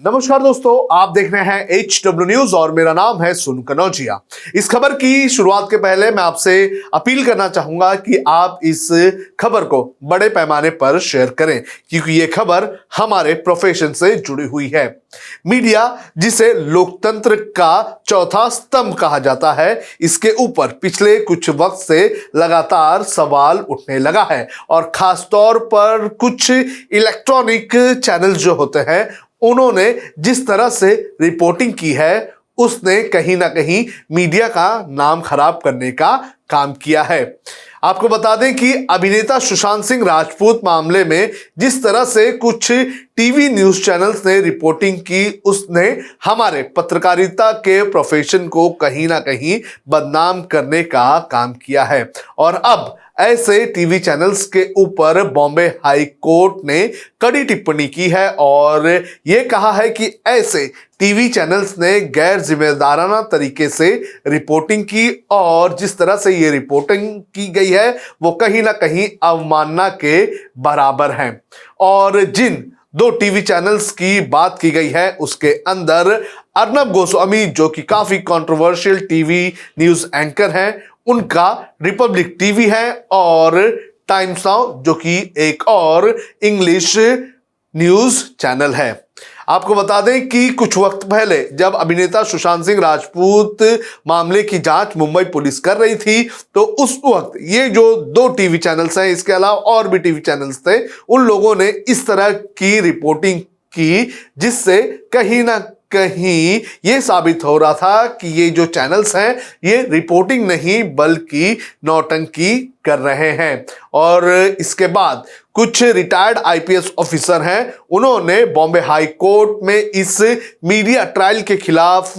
नमस्कार दोस्तों, आप देख रहे हैं HW न्यूज और मेरा नाम है सुन कनौजिया। इस खबर की शुरुआत के पहले मैं आपसे अपील करना चाहूंगा कि आप इस खबर को बड़े पैमाने पर शेयर करें, क्योंकि ये खबर हमारे प्रोफेशन से जुड़ी हुई है। मीडिया, जिसे लोकतंत्र का चौथा स्तंभ कहा जाता है, इसके ऊपर पिछले कुछ वक्त से लगातार सवाल उठने लगा है और खासतौर पर कुछ इलेक्ट्रॉनिक चैनल जो होते हैं उन्होंने जिस तरह से रिपोर्टिंग की है उसने कहीं ना कहीं मीडिया का नाम खराब करने का काम किया है। आपको बता दें कि अभिनेता सुशांत सिंह राजपूत मामले में जिस तरह से कुछ टीवी न्यूज चैनल्स ने रिपोर्टिंग की, उसने हमारे पत्रकारिता के प्रोफेशन को कहीं ना कहीं बदनाम करने का काम किया है। और अब ऐसे टीवी चैनल्स के ऊपर बॉम्बे हाई कोर्ट ने कड़ी टिप्पणी की है और ये कहा है कि ऐसे टीवी चैनल्स ने गैर जिम्मेदाराना तरीके से रिपोर्टिंग की और जिस तरह से ये रिपोर्टिंग की गई है वो कहीं ना कहीं अवमानना के बराबर है। और जिन दो टीवी चैनल्स की बात की गई है उसके अंदर अर्नब गोस्वामी, जो कि काफी कंट्रोवर्शियल टीवी न्यूज एंकर हैं, उनका रिपब्लिक टीवी है, और टाइम्स नाउ, जो कि एक और इंग्लिश न्यूज चैनल है। आपको बता दें कि कुछ वक्त पहले जब अभिनेता सुशांत सिंह राजपूत मामले की जांच मुंबई पुलिस कर रही थी, तो उस वक्त ये जो दो टीवी चैनल्स हैं, इसके अलावा और भी टीवी चैनल्स थे, उन लोगों ने इस तरह की रिपोर्टिंग की जिससे कहीं ना कहीं ये साबित हो रहा था कि ये जो चैनल्स हैं ये रिपोर्टिंग नहीं बल्कि नौटंकी कर रहे हैं। और इसके बाद कुछ रिटायर्ड आईपीएस ऑफिसर हैं, उन्होंने बॉम्बे हाई कोर्ट में इस मीडिया ट्रायल के खिलाफ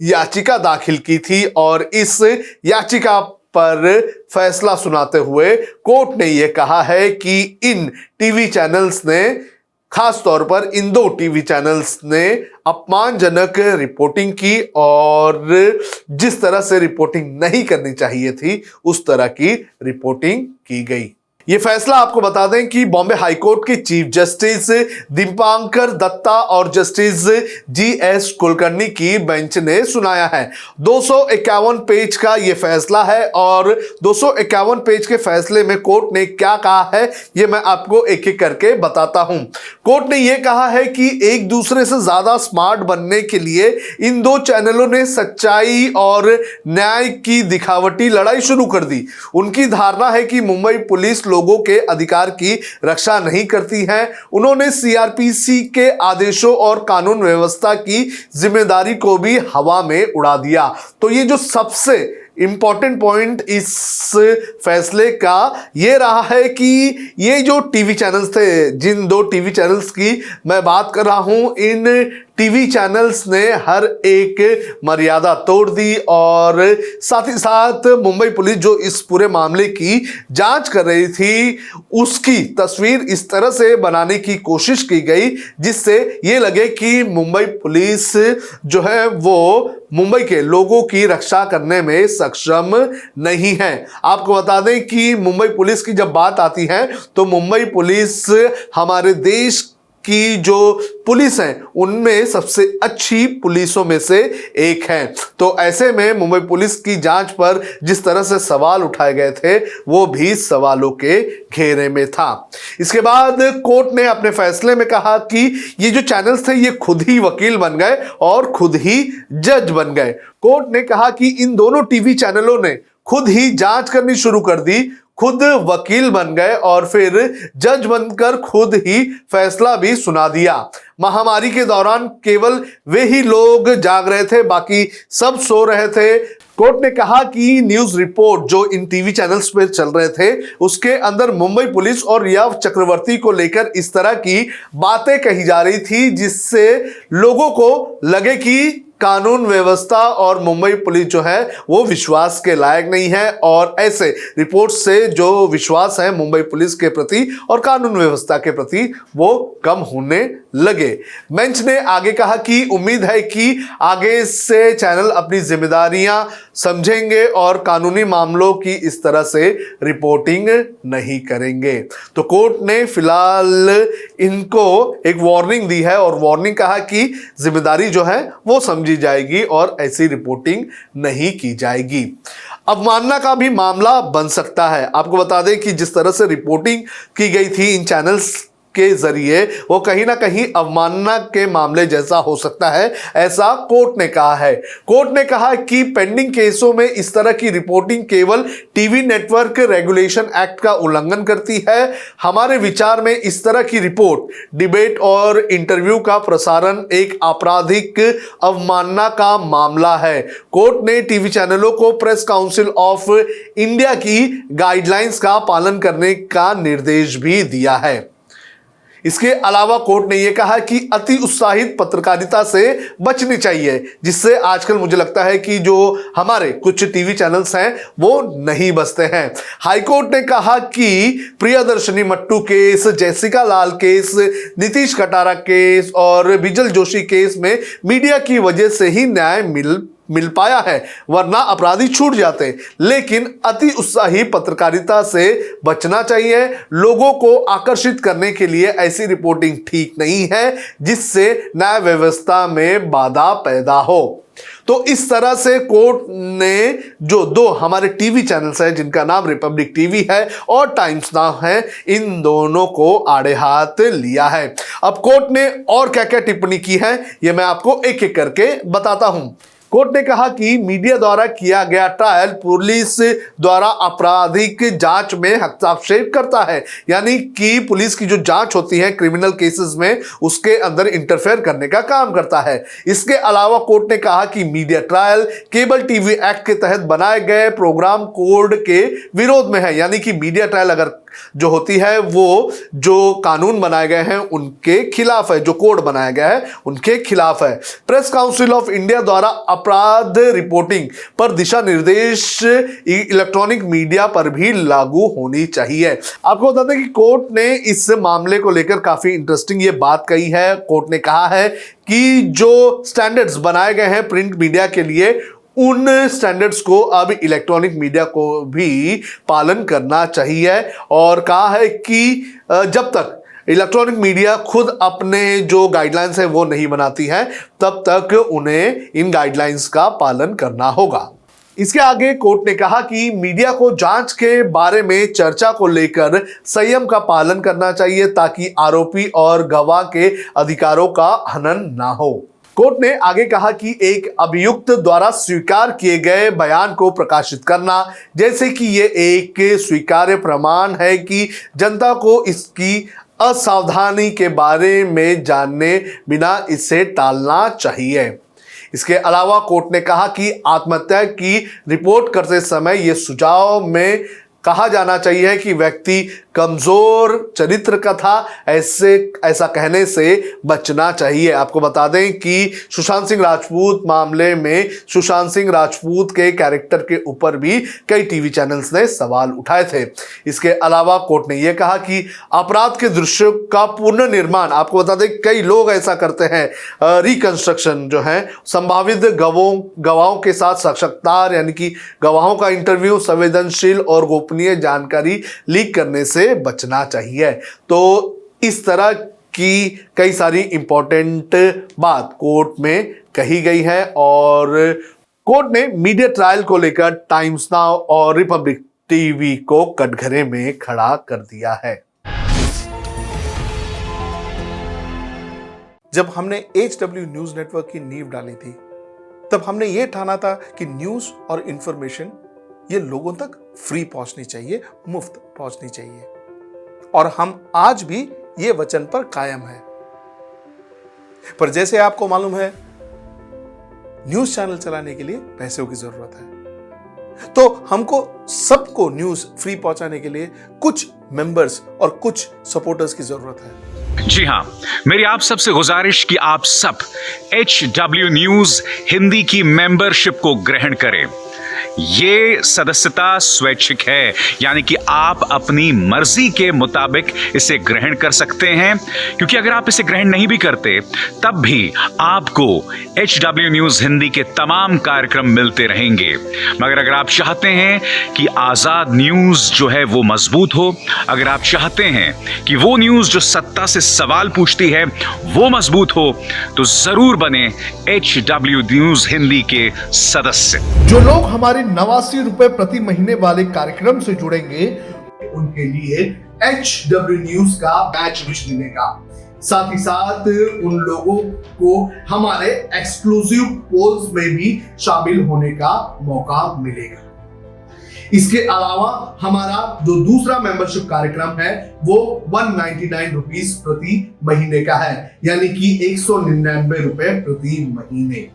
याचिका दाखिल की थी और इस याचिका पर फैसला सुनाते हुए कोर्ट ने यह कहा है कि इन टीवी चैनल्स ने, खास तौर पर इन दो टीवी चैनल्स ने अपमानजनक रिपोर्टिंग की और जिस तरह से रिपोर्टिंग नहीं करनी चाहिए थी उस तरह की रिपोर्टिंग की गई। ये फैसला आपको बता दें कि बॉम्बे हाई कोर्ट के चीफ जस्टिस दीपांकर दत्ता और जस्टिस जीएस कुलकर्णी की बेंच ने सुनाया है। 251 पेज का ये फैसला है और 251 पेज के फैसले में कोर्ट ने क्या कहा है ये मैं आपको एक एक करके बताता हूं। कोर्ट ने यह कहा है कि एक दूसरे से ज्यादा स्मार्ट बनने के लिए इन दो चैनलों ने सच्चाई और न्याय की दिखावटी लड़ाई शुरू कर दी। उनकी धारणा है कि मुंबई पुलिस लोगों के अधिकार की रक्षा नहीं करती है। उन्होंने सीआरपीसी के आदेशों और कानून व्यवस्था की जिम्मेदारी को भी हवा में उड़ा दिया। तो ये जो सबसे इंपॉर्टेंट पॉइंट इस फैसले का ये रहा है कि ये जो टीवी चैनल्स थे, जिन दो टीवी चैनल्स की मैं बात कर रहा हूं, इन टीवी चैनल्स ने हर एक मर्यादा तोड़ दी और साथ ही साथ मुंबई पुलिस जो इस पूरे मामले की जांच कर रही थी उसकी तस्वीर इस तरह से बनाने की कोशिश की गई जिससे ये लगे कि मुंबई पुलिस जो है वो मुंबई के लोगों की रक्षा करने में सक्षम नहीं है। आपको बता दें कि मुंबई पुलिस की जब बात आती है तो मुंबई पुलिस हमारे देश की जो पुलिस है उनमें सबसे अच्छी पुलिसों में से एक है। तो ऐसे में मुंबई पुलिस की जांच पर जिस तरह से सवाल उठाए गए थे वो भी सवालों के घेरे में था। इसके बाद कोर्ट ने अपने फैसले में कहा कि ये जो चैनल्स थे ये खुद ही वकील बन गए और खुद ही जज बन गए। कोर्ट ने कहा कि इन दोनों टीवी चैनलों ने खुद ही जांच करनी शुरू कर दी, खुद वकील बन गए और फिर जज बनकर खुद ही फैसला भी सुना दिया। महामारी के दौरान केवल वे ही लोग जाग रहे थे, बाकी सब सो रहे थे। कोर्ट ने कहा कि न्यूज रिपोर्ट जो इन टीवी चैनल्स पे चल रहे थे उसके अंदर मुंबई पुलिस और रिया चक्रवर्ती को लेकर इस तरह की बातें कही जा रही थी जिससे लोगों को लगे कि कानून व्यवस्था और मुंबई पुलिस जो है वो विश्वास के लायक नहीं है और ऐसे रिपोर्ट से जो विश्वास है मुंबई पुलिस के प्रति और कानून व्यवस्था के प्रति वो कम होने लगे। बेंच ने आगे कहा कि उम्मीद है कि आगे से चैनल अपनी जिम्मेदारियां समझेंगे और कानूनी मामलों की इस तरह से रिपोर्टिंग नहीं करेंगे। तो कोर्ट ने फिलहाल इनको एक वार्निंग दी है और वार्निंग कहा कि जिम्मेदारी जो है वो समझी जाएगी और ऐसी रिपोर्टिंग नहीं की जाएगी। अवमानना का भी मामला बन सकता है। आपको बता दें कि जिस तरह से रिपोर्टिंग की गई थी इन चैनल्स के जरिए, वो कहीं ना कहीं अवमानना के मामले जैसा हो सकता है, ऐसा कोर्ट ने कहा है। कोर्ट ने कहा कि पेंडिंग केसों में इस तरह की रिपोर्टिंग केवल टीवी नेटवर्क रेगुलेशन एक्ट का उल्लंघन करती है। हमारे विचार में इस तरह की रिपोर्ट, डिबेट और इंटरव्यू का प्रसारण एक आपराधिक अवमानना का मामला है। कोर्ट ने टीवी चैनलों को प्रेस काउंसिल ऑफ इंडिया की गाइडलाइंस का पालन करने का निर्देश भी दिया है। इसके अलावा कोर्ट ने यह कहा कि अति उत्साहित पत्रकारिता से बचनी चाहिए, जिससे आजकल मुझे लगता है कि जो हमारे कुछ टीवी चैनल्स हैं वो नहीं बचते हैं। हाईकोर्ट ने कहा कि प्रियदर्शनी मट्टू केस, जैसिका लाल केस, नीतीश कटारा केस और बिजल जोशी केस में मीडिया की वजह से ही न्याय मिल पाया है, वरना अपराधी छूट जाते। लेकिन अति उत्साही पत्रकारिता से बचना चाहिए। लोगों को आकर्षित करने के लिए ऐसी रिपोर्टिंग ठीक नहीं है जिससे न्याय व्यवस्था में बाधा पैदा हो। तो इस तरह से कोर्ट ने जो दो हमारे टीवी चैनल्स हैं जिनका नाम रिपब्लिक टीवी है और टाइम्स नाउ है, इन दोनों को आड़े हाथ लिया है। अब कोर्ट ने और क्या क्या टिप्पणी की है ये मैं आपको एक एक करके बताता हूं। कोर्ट ने कहा कि मीडिया द्वारा किया गया ट्रायल पुलिस द्वारा आपराधिक जांच में हस्तक्षेप करता है, यानी कि पुलिस की जो जांच होती है क्रिमिनल केसेस में, उसके अंदर इंटरफेयर करने का काम करता है। इसके अलावा कोर्ट ने कहा कि media trial cable TV act के तहत बनाए गए प्रोग्राम कोड के विरोध में है, यानी कि मीडिया ट्रायल अगर जो होती है वो जो कानून बनाए गए हैं उनके खिलाफ है, जो कोड बनाया गया है उनके खिलाफ है। प्रेस काउंसिल ऑफ इंडिया द्वारा अपराध रिपोर्टिंग पर दिशा निर्देश इलेक्ट्रॉनिक मीडिया पर भी लागू होनी चाहिए। आपको बता दें कि कोर्ट ने इस मामले को लेकर काफी इंटरेस्टिंग ये बात कही है। कोर्ट ने कहा है कि जो स्टैंडर्ड्स बनाए गए हैं प्रिंट मीडिया के लिए, उन स्टैंडर्ड्स को अब इलेक्ट्रॉनिक मीडिया को भी पालन करना चाहिए और कहा है कि जब तक इलेक्ट्रॉनिक मीडिया खुद अपने जो गाइडलाइंस है वो नहीं बनाती है, तब तक उन्हें इन गाइडलाइंस का पालन करना होगा। इसके आगे कोर्ट ने कहा कि मीडिया को जांच के बारे में चर्चा को लेकर संयम का पालन करना चाहिए ताकि आरोपी और गवाह के अधिकारों का हनन ना हो। कोर्ट ने आगे कहा कि एक अभियुक्त द्वारा स्वीकार किए गए बयान को प्रकाशित करना, जैसे कि ये एक स्वीकार्य प्रमाण है कि जनता को इसकी असावधानी के बारे में जाने बिना इसे टालना चाहिए। इसके अलावा कोर्ट ने कहा कि आत्महत्या की रिपोर्ट करते समय यह सुझाव में कहा जाना चाहिए कि व्यक्ति कमजोर चरित्र का था, ऐसा कहने से बचना चाहिए। आपको बता दें कि सुशांत सिंह राजपूत मामले में सुशांत सिंह राजपूत के कैरेक्टर के ऊपर भी कई टीवी चैनल्स ने सवाल उठाए थे। इसके अलावा कोर्ट ने यह कहा कि अपराध के दृश्यों का पुनर्निर्माण, आपको बता दें कई लोग ऐसा करते हैं, रिकंस्ट्रक्शन जो है, संभावित गवाहों के साथ साक्षात्कार यानी कि गवाहों का इंटरव्यू, संवेदनशील और गोपनीय जानकारी लीक करने से बचना चाहिए। तो इस तरह की कई सारी इंपॉर्टेंट बात कोर्ट में कही गई है और कोर्ट ने मीडिया ट्रायल को लेकर टाइम्स नाउ और रिपब्लिक टीवी को कटघरे में खड़ा कर दिया है। जब हमने HW न्यूज नेटवर्क की नींव डाली थी, तब हमने यह ठाना था कि न्यूज और इंफॉर्मेशन ये लोगों तक फ्री पहुंचनी चाहिए, मुफ्त पहुंचनी चाहिए, और हम आज भी ये वचन पर कायम हैं। पर जैसे आपको मालूम है, न्यूज चैनल चलाने के लिए पैसों की जरूरत है, तो हमको सबको न्यूज फ्री पहुंचाने के लिए कुछ मेंबर्स और कुछ सपोर्टर्स की जरूरत है। जी हां, मेरी आप सबसे गुजारिश कि आप सब HW न्यूज हिंदी की मेंबरशिप को ग्रहण करें। ये सदस्यता स्वैच्छिक है, यानी कि आप अपनी मर्जी के मुताबिक इसे ग्रहण कर सकते हैं, क्योंकि अगर आप इसे ग्रहण नहीं भी करते तब भी आपको HW न्यूज हिंदी के तमाम कार्यक्रम मिलते रहेंगे। मगर अगर आप चाहते हैं कि आजाद न्यूज जो है वो मजबूत हो, अगर आप चाहते हैं कि वो न्यूज जो सत्ता से सवाल पूछती है वो मजबूत हो, तो जरूर बने HW न्यूज हिंदी के सदस्य। जो लोग हमारे 89 रुपए प्रति महीने वाले कार्यक्रम से जुड़ेंगे उनके लिए HW न्यूज का बैच विश मिलेगा। साथ ही साथ उन लोगों को हमारे एक्सक्लूसिव पोल्स में भी शामिल होने का मौका मिलेगा। इसके अलावा हमारा जो दूसरा मेंबरशिप कार्यक्रम है वो 199 रुपीस प्रति महीने का है, यानी कि 199 रुपए प्रति महीने।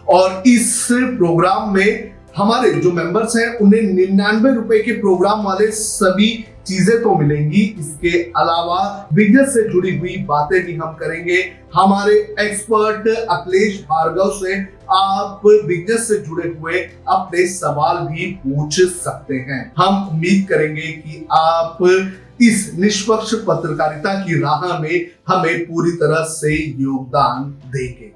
और इस प्रोग्राम में हमारे जो मेंबर्स हैं उन्हें 99 रुपए के प्रोग्राम वाले सभी चीजें तो मिलेंगी। इसके अलावा बिजनेस से जुड़ी हुई बातें भी हम करेंगे। हमारे एक्सपर्ट अखिलेश भार्गव से आप बिजनेस से जुड़े हुए अपने सवाल भी पूछ सकते हैं। हम उम्मीद करेंगे कि आप इस निष्पक्ष पत्रकारिता की राह में हमें पूरी तरह से योगदान देंगे।